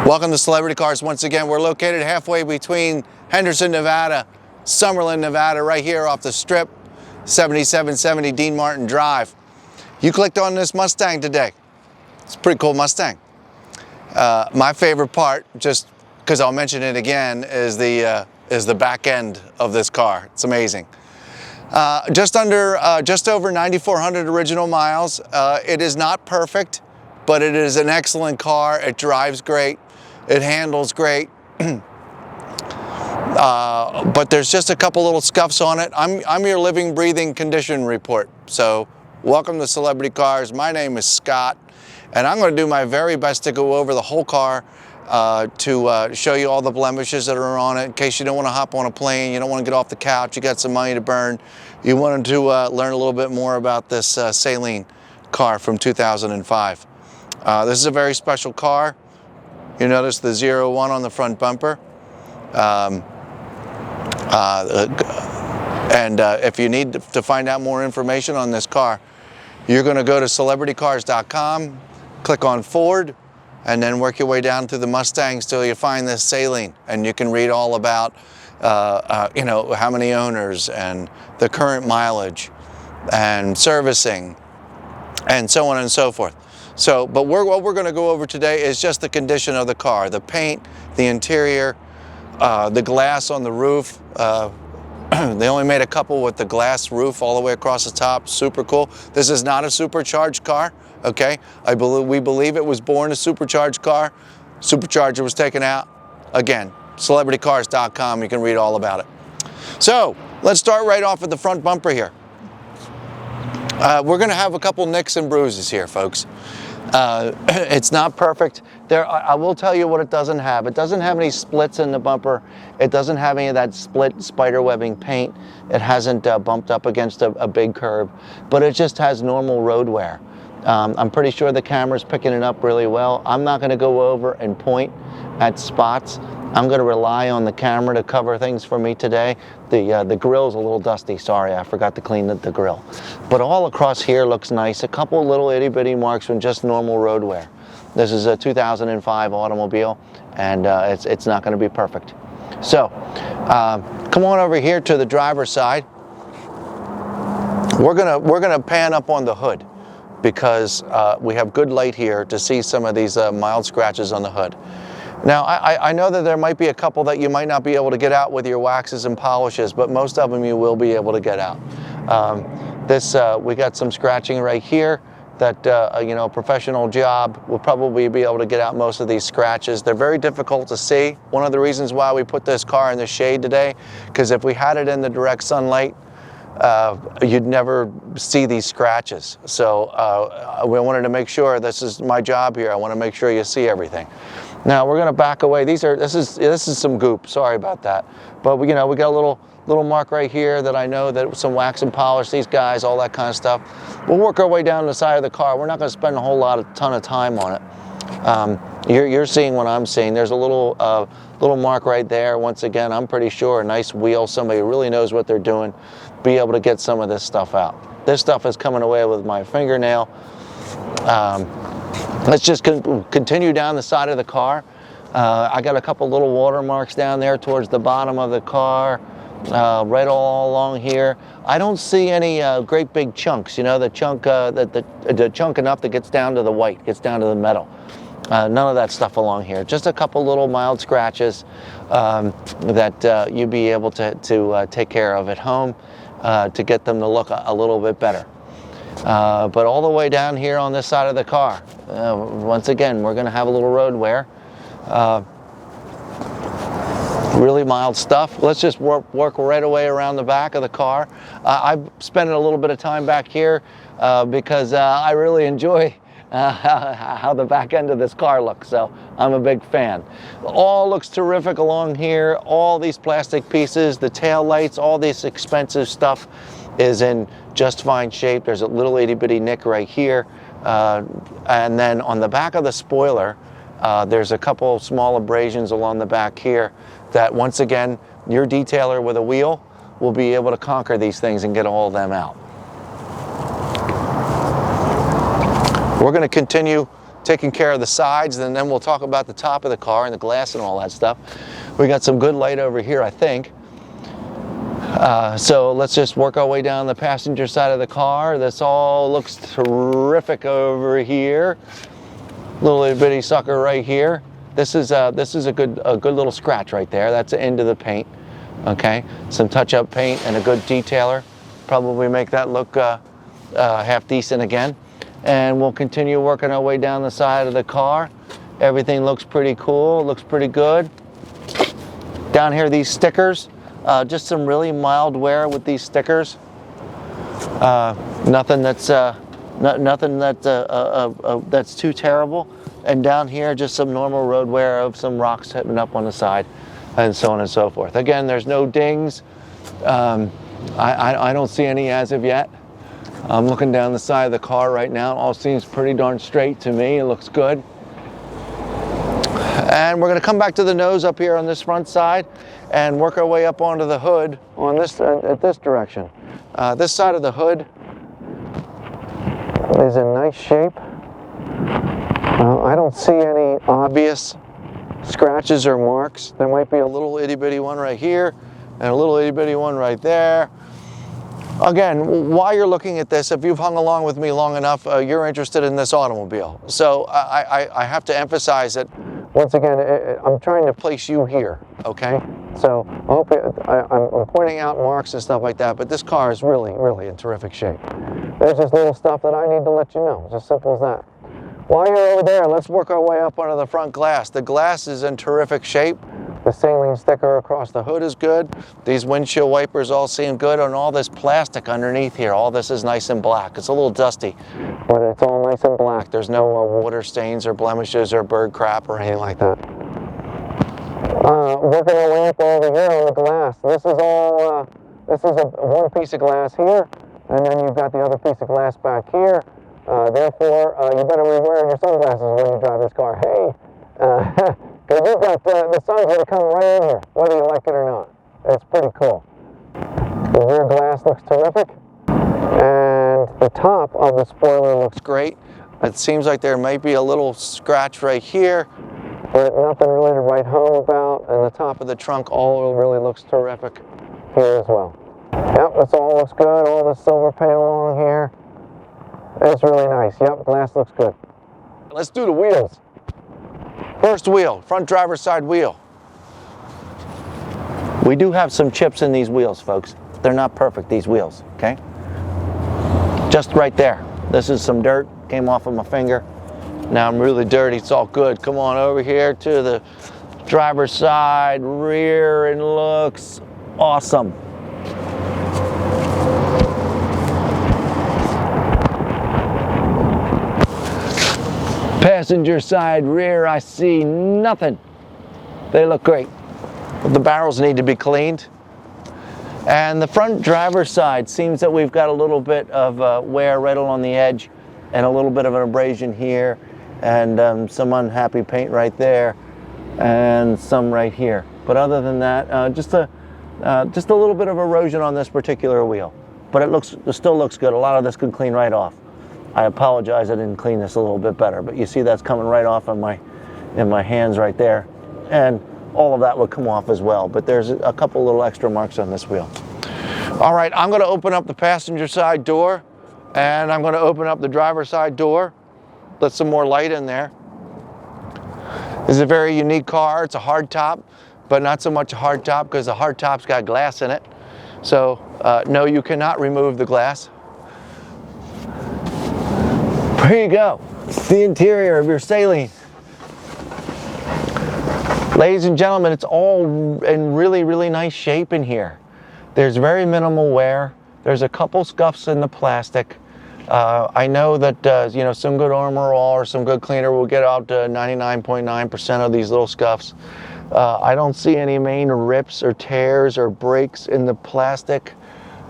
Welcome to Celebrity Cars once again. We're located halfway between Henderson, Nevada, Summerlin, Nevada, right here off the strip, 7770 Dean Martin Drive. You clicked on this Mustang today. It's a pretty cool Mustang. My favorite part, just because I'll mention it again, is the back end of this car. It's amazing. Just over 9,400 original miles. It is not perfect, but it is an excellent car. It drives great. It handles great. But there's just a couple little scuffs on it. I'm your living, breathing condition report. So welcome to Celebrity Cars. My name is Scott, and I'm going to do my very best to go over the whole car to show you all the blemishes that are on it, in case you don't want to hop on a plane, you don't want to get off the couch, you got some money to burn, you wanted to learn a little bit more about this Saleen car from 2005. This is a very special car. You notice the 01 on the front bumper. If you need to find out more information on this car, you're going to go to celebritycars.com, click on Ford, and then work your way down through the Mustangs till you find this Saleen, and you can read all about how many owners and the current mileage and servicing and so on and so forth. So, but what we're going to go over today is just the condition of the car, the paint, the interior, the glass on the roof. They only made a couple with the glass roof all the way across the top. Super cool. This is not a supercharged car, okay? We believe it was born a supercharged car. Supercharger was taken out. Again, celebritycars.com, you can read all about it. So, let's start right off at the front bumper here. We're going to have a couple nicks and bruises here, folks. It's not perfect. I will tell you what it doesn't have. It doesn't have any splits in the bumper. It doesn't have any of that split spider webbing paint. It hasn't bumped up against a big curb, but it just has normal road wear. I'm pretty sure the camera's picking it up really well. I'm not going to go over and point at spots. I'm going to rely on the camera to cover things for me today. The grill's a little dusty. Sorry, I forgot to clean the grill. But all across here looks nice. A couple little itty-bitty marks from just normal road wear. This is a 2005 automobile, and it's not going to be perfect. So, come on over here to the driver's side. We're gonna pan up on the hood because we have good light here to see some of these mild scratches on the hood. Now, I know that there might be a couple that you might not be able to get out with your waxes and polishes, but most of them you will be able to get out. We got some scratching right here that, a professional job will probably be able to get out most of these scratches. They're very difficult to see. One of the reasons why we put this car in the shade today, because if we had it in the direct sunlight, you'd never see these scratches. So we wanted to make sure, this is my job here, I want to make sure you see everything. Now we're going to back away. This is some goop. Sorry about that. But we got a little mark right here that I know that some wax and polish, these guys, all that kind of stuff. We'll work our way down the side of the car. We're not going to spend a ton of time on it. You're seeing what I'm seeing. There's a little mark right there. Once again, I'm pretty sure a nice wheel, somebody who really knows what they're doing, be able to get some of this stuff out. This stuff is coming away with my fingernail. Let's just continue down the side of the car. I got a couple little watermarks down there towards the bottom of the car, right all along here. I don't see any great big chunks, the chunk, the chunk enough that gets down to the white, gets down to the metal. None of that stuff along here. Just a couple little mild scratches that you'd be able to take care of at home to get them to look a little bit better. But all the way down here on this side of the car, once again, we're going to have a little road wear. Really mild stuff. Let's just work right away around the back of the car. I've spent a little bit of time back here because I really enjoy how the back end of this car looks, so I'm a big fan. All looks terrific along here. All these plastic pieces, the tail lights, all this expensive stuff is in just fine shape. There's a little itty-bitty nick right here. And then on the back of the spoiler, there's a couple small abrasions along the back here that, once again, your detailer with a wheel will be able to conquer these things and get all of them out. We're going to continue taking care of the sides, and then we'll talk about the top of the car and the glass and all that stuff. We got some good light over here, I think. So let's just work our way down the passenger side of the car. This all looks terrific over here. Little itty bitty sucker right here. This is a good little scratch right there. That's the end of the paint. Okay, some touch-up paint and a good detailer. Probably make that look half decent again. And we'll continue working our way down the side of the car. Everything looks pretty cool. Looks pretty good. Down here, these stickers. Just some really mild wear with these stickers. Nothing that's that's too terrible. And down here, just some normal road wear of some rocks hitting up on the side, and so on and so forth. Again, there's no dings. I don't see any as of yet. I'm looking down the side of the car right now. It all seems pretty darn straight to me. It looks good. And we're going to come back to the nose up here on this front side and work our way up onto the hood on this at this direction. This side of the hood is in nice shape. I don't see any obvious scratches or marks. There might be a little itty bitty one right here and a little itty bitty one right there. Again, while you're looking at this, if you've hung along with me long enough, you're interested in this automobile. So I have to emphasize that, once again, I'm trying to place you here, okay? So I hope I'm pointing out marks and stuff like that, but this car is really, really in terrific shape. There's just little stuff that I need to let you know. It's as simple as that. While you're over there, let's work our way up onto the front glass. The glass is in terrific shape. The Saleen sticker across the hood is good. These windshield wipers all seem good, and all this plastic underneath here, all this is nice and black. It's a little dusty, but it's all nice and black. There's no water stains or blemishes or bird crap or anything like that. Working our way up over here on the glass. This is all, this is one piece of glass here, and then you've got the other piece of glass back here. Therefore, you better be wearing your sunglasses when you drive this car. Hey, because you've got the sun's going to come right in here, whether you like it or not. It's pretty cool. The rear glass looks terrific, and the top of the spoiler looks great. It seems like there might be a little scratch right here, but nothing really to write home about. And the top of the trunk all really looks terrific here as well. Yep, this all looks good. All the silver paint along here. It's really nice. Yep, glass looks good. Let's do the wheels. First wheel, front driver's side wheel. We do have some chips in these wheels, folks. They're not perfect, these wheels, okay? Just right there. This is some dirt, came off of my finger. Now I'm really dirty, it's all good. Come on over here to the driver's side rear, and looks awesome. Passenger side rear, I see nothing. They look great. The barrels need to be cleaned. And the front driver's side seems that we've got a little bit of wear right along the edge, and a little bit of an abrasion here, and some unhappy paint right there, and some right here. But other than that, just a little bit of erosion on this particular wheel. But it still looks good. A lot of this could clean right off. I apologize, I didn't clean this a little bit better, but you see that's coming right off in my hands right there. And all of that would come off as well, but there's a couple little extra marks on this wheel. All right, I'm gonna open up the passenger side door, and I'm gonna open up the driver's side door. Let some more light in there. This is a very unique car. It's a hard top, but not so much a hard top because the hard top's got glass in it. So no, you cannot remove the glass. There you go. It's the interior of your Saleen. Ladies and gentlemen, it's all in really, really nice shape in here. There's very minimal wear. There's a couple scuffs in the plastic. I know that you know, some good Armor All or some good cleaner will get out to 99.9% of these little scuffs. I don't see any main rips or tears or breaks in the plastic.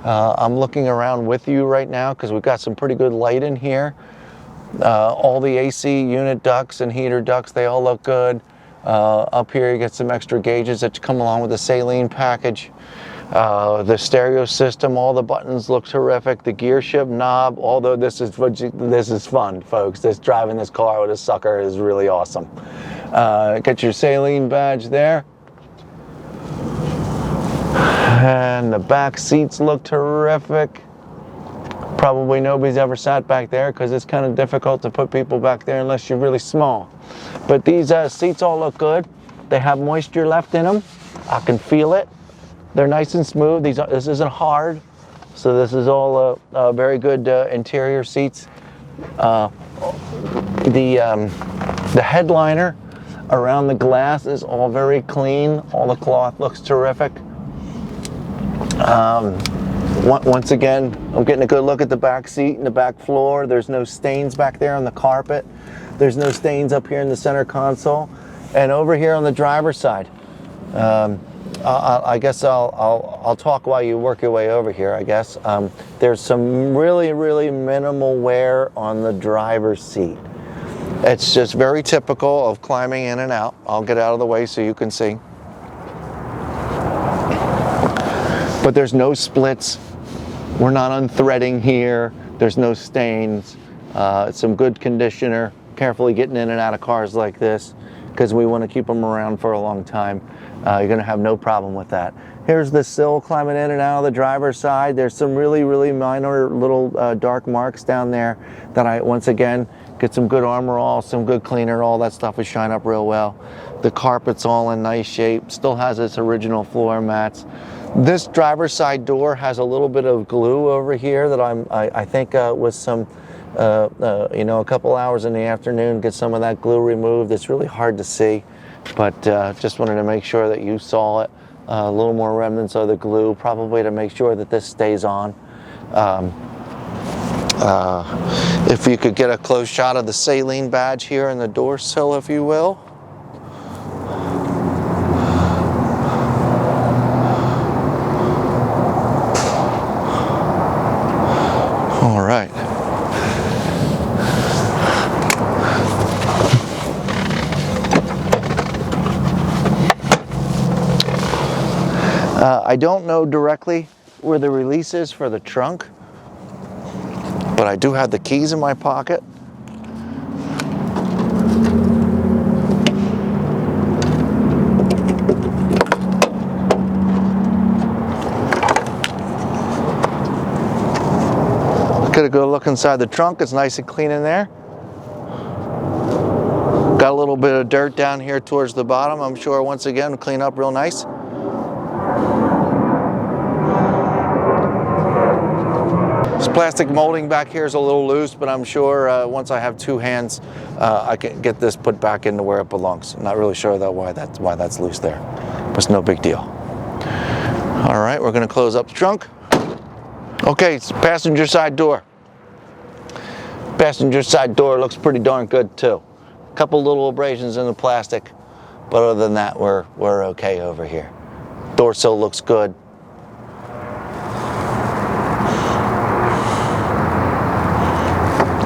I'm looking around with you right now because we've got some pretty good light in here. All the AC unit ducts and heater ducts, they all look good. Up here you get some extra gauges that come along with the Saleen package. The stereo system, all the buttons look terrific. The gear shift knob, although this is fun, folks. Driving this car with a sucker is really awesome. Get your Saleen badge there. And the back seats look terrific. Probably nobody's ever sat back there because it's kind of difficult to put people back there unless you're really small. But these seats all look good. They have moisture left in them. I can feel it. They're nice and smooth. This isn't hard. So this is all very good interior seats. The headliner around the glass is all very clean. All the cloth looks terrific. Once again, I'm getting a good look at the back seat and the back floor. There's no stains back there on the carpet. There's no stains up here in the center console. And over here on the driver's side, I guess I'll talk while you work your way over here, I guess. There's some really, really minimal wear on the driver's seat. It's just very typical of climbing in and out. I'll get out of the way so you can see. But there's no splits. We're not unthreading here. There's no stains. It's some good conditioner. Carefully getting in and out of cars like this because we want to keep them around for a long time. You're going to have no problem with that. Here's the sill climbing in and out of the driver's side. There's some really, really minor little dark marks down there that I, once again, get some good Armor All, some good cleaner, all that stuff will shine up real well. The carpet's all in nice shape, still has its original floor mats. This driver's side door has a little bit of glue over here that I think with some, you know, a couple hours in the afternoon, get some of that glue removed. It's really hard to see, but just wanted to make sure that you saw it. A little more remnants of the glue, probably to make sure that this stays on. If you could get a close shot of the Saleen badge here in the door sill, if you will. All right. I don't know directly where the release is for the trunk, but I do have the keys in my pocket. Get a good look inside the trunk. It's nice and clean in there. Got a little bit of dirt down here towards the bottom. I'm sure once again clean up real nice. This plastic molding back here is a little loose, but I'm sure once I have two hands, I can get this put back into where it belongs. I'm not really sure though why that's loose there, but it's no big deal. All right, we're going to close up the trunk. Okay, it's passenger side door. Passenger side door looks pretty darn good too. A couple little abrasions in the plastic, but other than that, we're okay over here. Door sill looks good.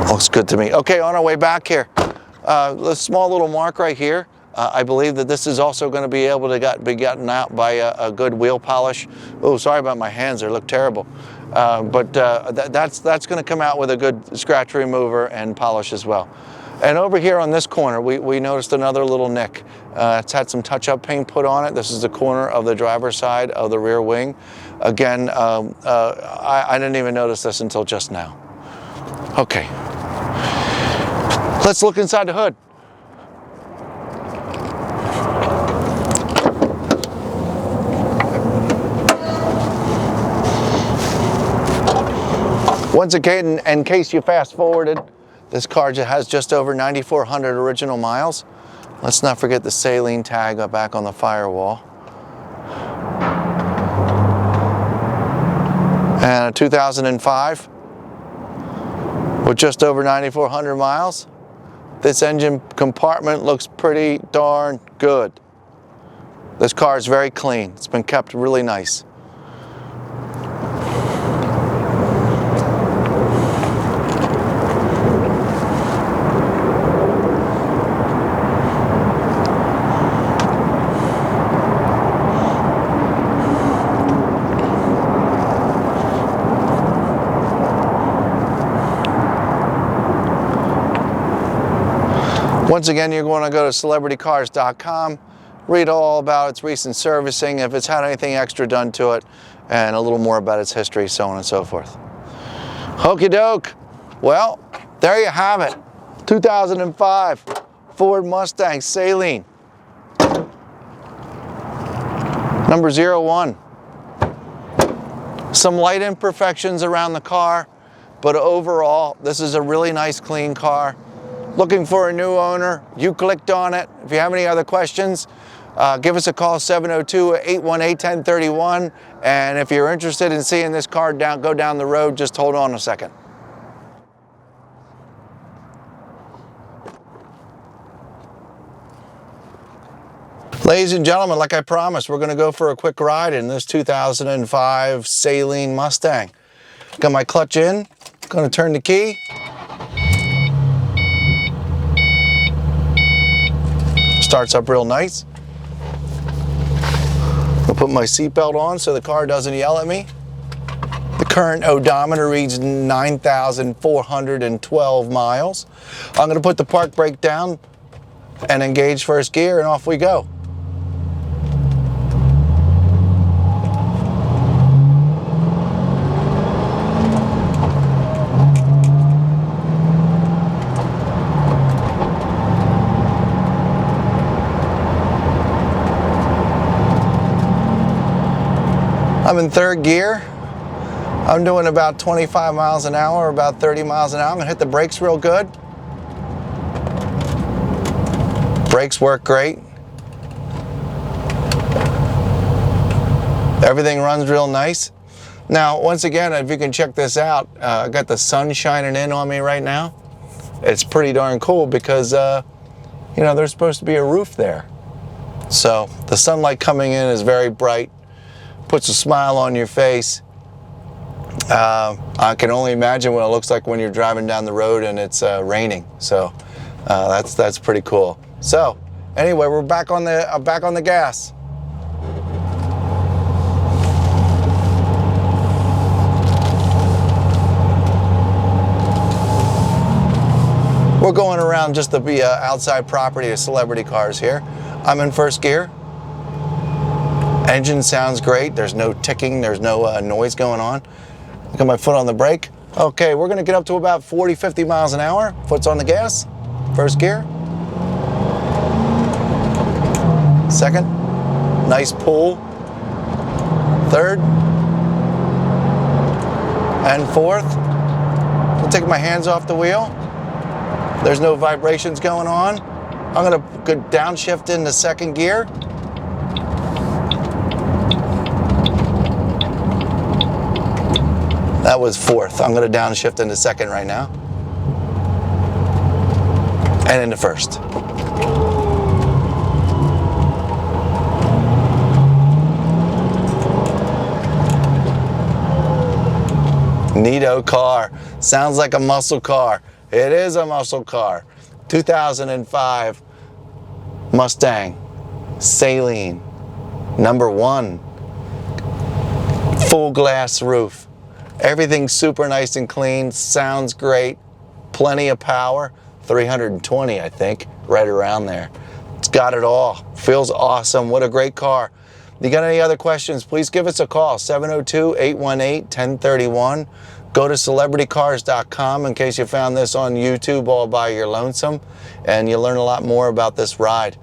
Looks good to me. Okay, on our way back here, a small little mark right here. I believe that this is also going to be able to be gotten out by a good wheel polish. Oh, sorry about my hands, they look terrible. But that's going to come out with a good scratch remover and polish as well. And over here on this corner, we noticed another little nick. It's had some touch-up paint put on it. This is the corner of the driver's side of the rear wing. Again, I didn't even notice this until just now. Okay, let's look inside the hood. Once again, in case you fast forwarded, this car has just over 9,400 original miles. Let's not forget the Saleen tag back on the firewall. And a 2005 with just over 9,400 miles. This engine compartment looks pretty darn good. This car is very clean. It's been kept really nice. Once again, you're going to go to celebritycars.com, read all about its recent servicing, if it's had anything extra done to it, and a little more about its history, so on and so forth. Okie doke. Well, there you have it. 2005 Ford Mustang Saleen. Number 01. Some light imperfections around the car, but overall, this is a really nice, clean car. Looking for a new owner, you clicked on it. If you have any other questions, give us a call, 702-818-1031. And if you're interested in seeing this car go down the road, just hold on a second. Ladies and gentlemen, like I promised, we're going to go for a quick ride in this 2005 Saleen Mustang. Got my clutch in, going to turn the key. Starts up real nice. I'll put my seatbelt on so the car doesn't yell at me. The current odometer reads 9,412 miles. I'm going to put the park brake down and engage first gear, and off we go. I'm in third gear. I'm doing about 25 miles an hour, about 30 miles an hour. I'm gonna hit the brakes real good. Brakes work great. Everything runs real nice. Now, once again, if you can check this out, I got the sun shining in on me right now. It's pretty darn cool because, you know, there's supposed to be a roof there. So the sunlight coming in is very bright. Puts a smile on your face. I can only imagine what it looks like when you're driving down the road and it's raining. So that's pretty cool. So anyway, we're back on the gas. We're going around just the outside property of Celebrity Cars here. I'm in first gear. Engine sounds great. There's no ticking. There's no noise going on. Got my foot on the brake. Okay, we're going to get up to about 40, 50 miles an hour. Foot's on the gas. First gear. Second. Nice pull. Third. And fourth. I'll take my hands off the wheel. There's no vibrations going on. I'm going to go downshift into second gear. That was fourth. I'm going to downshift into second right now. And into first. Neato car. Sounds like a muscle car. It is a muscle car. 2005 Mustang Saleen. Number 1. Full glass roof. Everything's super nice and clean, sounds great, plenty of power, 320 I think, right around there. It's got it all, feels awesome, what a great car. If you got any other questions, please give us a call, 702-818-1031. Go to celebritycars.com in case you found this on YouTube all by your lonesome, and you'll learn a lot more about this ride.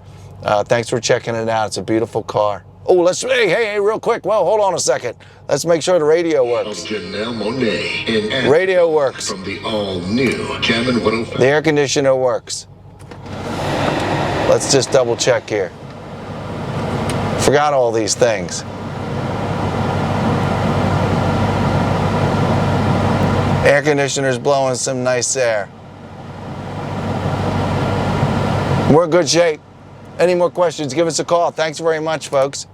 Thanks for checking it out, it's a beautiful car. Oh, hey, real quick. Well, hold on a second. Let's make sure the radio works. Radio works. From the all-new Jammin' 105. The air conditioner works. Let's just double check here. Forgot all these things. Air conditioner's blowing some nice air. We're in good shape. Any more questions, give us a call. Thanks very much, folks.